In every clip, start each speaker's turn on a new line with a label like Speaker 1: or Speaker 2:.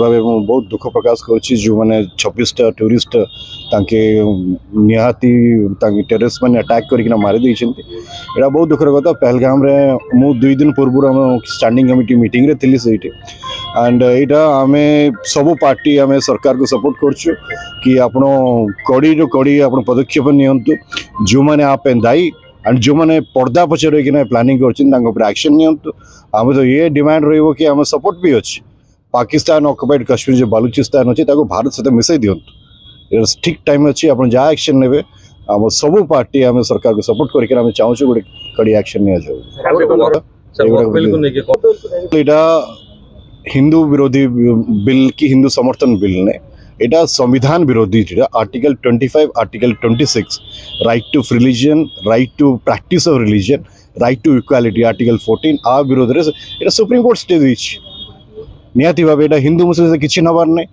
Speaker 1: भाव बहुत दुख प्रकाश करुच्ची जो मैंने 26टा टूरिस्ट निहाती टेररिस्ट मैंने अटैक करके मारी यहाँ बहुत दुखर कथा। पहलगाम रे मु 2 दिन पूर्व आम स्टैंडिंग कमिटी मीटिंग रे थिली सेठी एंड यहाँ आम सबू पार्टी आम सरकार को सपोर्ट करछु कि आपण कड़ी रो कड़ी आपण पदक्षेप नियंतु जो मैंने आप दायी एंड जो मैंने पर्दा पचे रही प्लानिंग कर एक्शन नियंतु। आम तो ये डिमांड रही कि आम सपोर्ट भी अच्छे पाकिस्तान ऑक्युपाइड कश्मीर जो बलूचिस्तान अच्छी भारत सहित मिसई दिंतु ठीक टाइम अच्छी आप जहाँ एक्शन ने आम सबू पार्टी आम सरकार को सपोर्ट करके चाहूँ गोटे कड़ी एक्शन यहाँ हिंदू विरोधी बिल की हिंदू समर्थन बिल ने यहाँ संविधान विरोधी article 25 article 26 right to religion right to practice of religion right to equality article 14 आ विरोध में सुप्रीम कोर्ट स्टे देछि निहाती भाव यहाँ हिंदू मुस्लिम से किसी नबार नहीं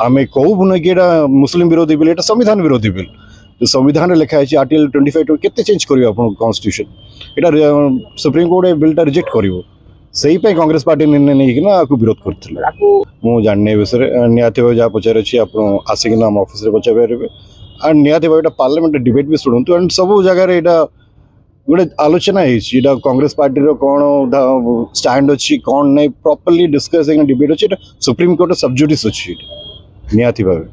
Speaker 1: आम कहूँ कि यहाँ मुस्लिम विरोधी बिल यहाँ संविधान विरोधी बिल जो संविधान लिखाई आर्टिकल 25 के चेंज कर कन्स्टिट्यूशन यहाँ सुप्रीम कोर्ट बिलटा रिजेक्ट कर सही पे कांग्रेस पार्टी निर्णय नहीं विरोध करते मुझे जानने विषय निहाती भाव जहाँ पचार अच्छी आप आसिक आम ऑफिस पचारे एंड निहाती भाव पार्लियामेंट डिबेट भी शुणु एंड सब जगह यहाँ गोटे आलोचना है कांग्रेस पार्टी कौन स्टैंड अच्छी कौन नहीं प्रॉपर्ली डिस्कस डिबेट अच्छी सुप्रीम कोर्ट सब्जुडिस अच्छी निहाती भाव।